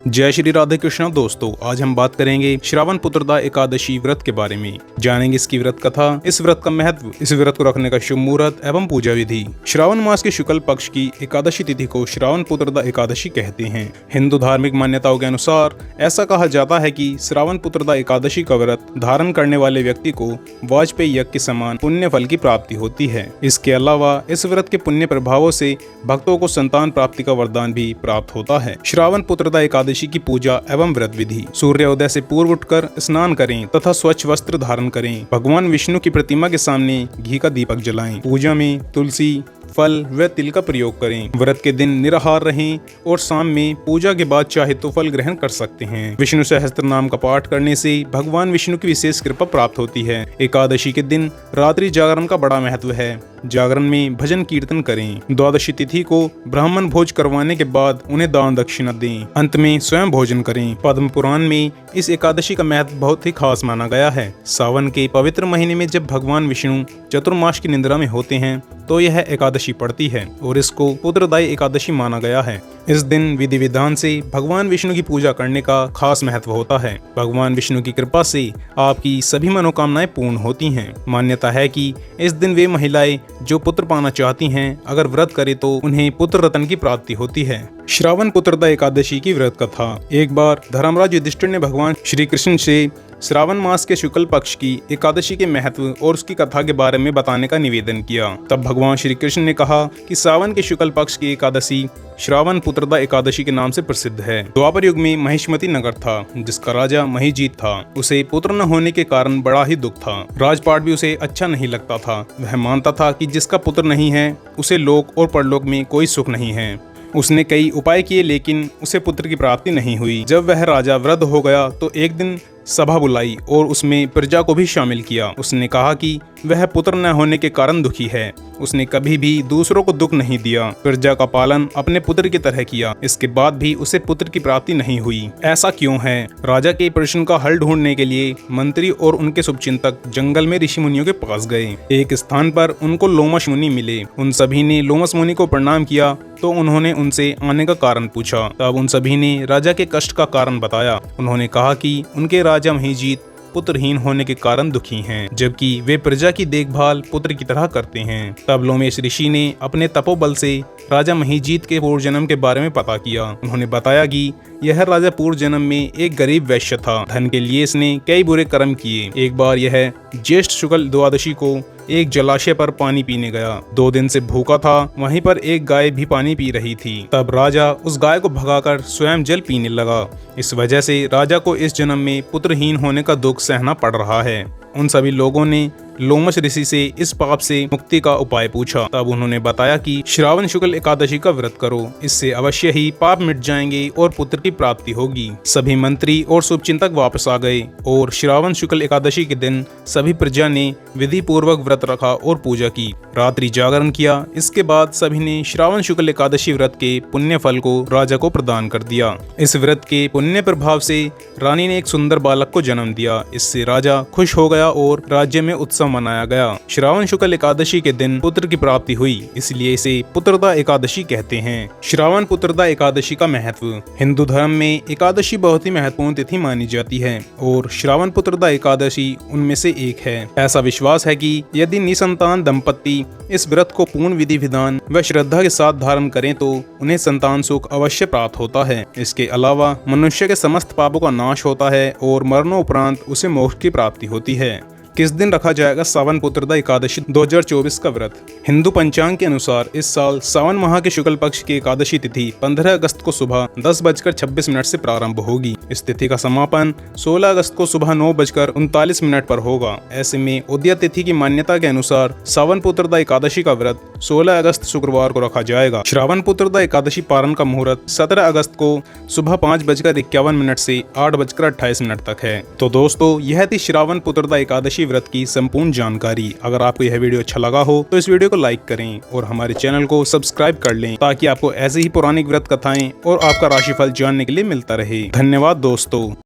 जय श्री राधे कृष्ण दोस्तों, आज हम बात करेंगे श्रावण पुत्रदा एकादशी व्रत के बारे में। जानेंगे इसकी व्रत कथा, इस व्रत का महत्व, इस व्रत को रखने का शुभ मुहूर्त एवं पूजा विधि। श्रावण मास के शुक्ल पक्ष की एकादशी तिथि को श्रावण पुत्रदा एकादशी कहते हैं। हिंदू धार्मिक मान्यताओं के अनुसार ऐसा कहा जाता है कि श्रावण पुत्रदा एकादशी का व्रत धारण करने वाले व्यक्ति को वाजपेयी यज्ञ के समान पुण्य फल की प्राप्ति होती है। इसके अलावा इस व्रत के पुण्य प्रभावों से भक्तों को संतान प्राप्ति का वरदान भी प्राप्त होता है। श्रावण पुत्रदा एकादशी की पूजा एवं व्रत विधि। सूर्योदय से पूर्व उठकर स्नान करें तथा स्वच्छ वस्त्र धारण करें। भगवान विष्णु की प्रतिमा के सामने घी का दीपक जलाएं। पूजा में तुलसी, फल व तिल का प्रयोग करें। व्रत के दिन निराहार रहें और शाम में पूजा के बाद चाहे तो फल ग्रहण कर सकते हैं। विष्णु सहस्त्र नाम का पाठ करने से भगवान विष्णु की विशेष कृपा प्राप्त होती है। एकादशी के दिन रात्रि जागरण का बड़ा महत्व है। जागरण में भजन कीर्तन करें। द्वादशी तिथि को ब्राह्मण भोज करवाने के बाद उन्हें दान दक्षिणा दें। अंत में स्वयं भोजन करें। पद्म पुराण में इस एकादशी का महत्व बहुत ही खास माना गया है। सावन के पवित्र महीने में जब भगवान विष्णु चतुर्मास की निद्रा में होते हैं तो यह एकादशी पड़ती है और इसको पुत्रदायी एकादशी माना गया है। इस दिन विधि विधान से भगवान विष्णु की पूजा करने का खास महत्व होता है। भगवान विष्णु की कृपा से आपकी सभी मनोकामनाएं पूर्ण होती हैं। मान्यता है कि इस दिन वे महिलाएं जो पुत्र पाना चाहती हैं, अगर व्रत करे तो उन्हें पुत्र रत्न की प्राप्ति होती है। श्रावण पुत्रदा एकादशी की व्रत कथा। एक बार धर्मराज युधिष्ठिर ने भगवान श्री कृष्ण से श्रावण मास के शुक्ल पक्ष की एकादशी के महत्व और उसकी कथा के बारे में बताने का निवेदन किया। तब भगवान श्री कृष्ण ने कहा कि सावन के शुक्ल पक्ष की एकादशी श्रावण पुत्रदा एकादशी के नाम से प्रसिद्ध है। द्वापर युग में महिष्मती नगर था, जिसका राजा महिजीत था। उसे पुत्र न होने के कारण बड़ा ही दुख था। राजपाट भी उसे अच्छा नहीं लगता था। वह मानता था कि जिसका पुत्र नहीं है उसे लोक और परलोक में कोई सुख नहीं है। उसने कई उपाय किए लेकिन उसे पुत्र की प्राप्ति नहीं हुई। जब वह राजा वृद्ध हो गया तो एक दिन सभा बुलाई और उसमें प्रजा को भी शामिल किया। उसने कहा कि वह पुत्र न होने के कारण दुखी है। उसने कभी भी दूसरों को दुख नहीं दिया। प्रजा का पालन अपने पुत्र की तरह किया। इसके बाद भी उसे पुत्र की प्राप्ति नहीं हुई। ऐसा क्यों है? राजा के प्रश्न का हल ढूंढने के लिए मंत्री और उनके शुभचिंतक जंगल में ऋषि मुनियों के पास गए। एक स्थान पर उनको लोमश मुनि मिले। उन सभी ने लोमश मुनि को प्रणाम किया तो उन्होंने उनसे आने का कारण पूछा। तब उन सभी ने राजा के कष्ट का कारण बताया। उन्होंने कहा कि उनके राजा महिजीत पुत्रहीन होने के कारण दुखी हैं, जबकि वे प्रजा की देखभाल पुत्र की तरह करते हैं। तब लोमेश ऋषि ने अपने तपोबल से राजा महिजीत के पूर्व जन्म के बारे में पता किया। उन्होंने बताया कि यह राजा पूर्व जन्म में एक गरीब वैश्य था। धन के लिए इसने कई बुरे कर्म किए। एक बार यह ज्येष्ठ शुक्ल द्वादशी को एक जलाशय पर पानी पीने गया। 2 दिन से भूखा था। वहीं पर एक गाय भी पानी पी रही थी। तब राजा उस गाय को भगाकर स्वयं जल पीने लगा। इस वजह से राजा को इस जन्म में पुत्रहीन होने का दुख सहना पड़ रहा है। उन सभी लोगों ने लोमश ऋषि से इस पाप से मुक्ति का उपाय पूछा। तब उन्होंने बताया कि श्रावण शुक्ल एकादशी का व्रत करो, इससे अवश्य ही पाप मिट जाएंगे और पुत्र की प्राप्ति होगी। सभी मंत्री और शुभचिंतक वापस आ गए और श्रावण शुक्ल एकादशी के दिन सभी प्रजा ने विधि पूर्वक व्रत रखा और पूजा की। रात्रि जागरण किया। इसके बाद सभी ने श्रावण शुक्ल एकादशी व्रत के पुण्य फल को राजा को प्रदान कर दिया। इस व्रत के पुण्य प्रभाव से रानी ने एक सुंदर बालक को जन्म दिया। इससे राजा खुश हो गया और राज्य में उत्सव मनाया गया। श्रावण शुक्ल एकादशी के दिन पुत्र की प्राप्ति हुई, इसलिए इसे पुत्रदा एकादशी कहते हैं। श्रावण पुत्रदा एकादशी का महत्व। हिंदू धर्म में एकादशी बहुत ही महत्वपूर्ण तिथि मानी जाती है और श्रावण पुत्रदा एकादशी उनमें से एक है। ऐसा विश्वास है कि यदि निसंतान दंपत्ति इस व्रत को पूर्ण विधि विधान व श्रद्धा के साथ धारण करें तो उन्हें संतान सुख अवश्य प्राप्त होता है। इसके अलावा मनुष्य के समस्त पापों का नाश होता है और मरणोपरांत उसे मोक्ष की प्राप्ति होती है। किस दिन रखा जाएगा सावन पुत्रदा एकादशी 2024 का व्रत? हिंदू पंचांग के अनुसार इस साल सावन माह के शुक्ल पक्ष की एकादशी तिथि 15 अगस्त को सुबह 10:26 से प्रारंभ होगी। इस तिथि का समापन 16 अगस्त को सुबह 9:39 पर होगा। ऐसे में उदया तिथि की मान्यता के अनुसार सावन पुत्रदा एकादशी का व्रत 16 अगस्त शुक्रवार को रखा जाएगा। श्रावण पुत्रदा एकादशी पारण का मुहूर्त 17 अगस्त को सुबह 5:51 से 8:28 तक है। तो दोस्तों, यह थी श्रावण पुत्रदा एकादशी व्रत की संपूर्ण जानकारी। अगर आपको यह वीडियो अच्छा लगा हो तो इस वीडियो को लाइक करें और हमारे चैनल को सब्सक्राइब कर लें, ताकि आपको ऐसे ही पौराणिक व्रत कथाएं और आपका राशिफल जानने के लिए मिलता रहे। धन्यवाद दोस्तों।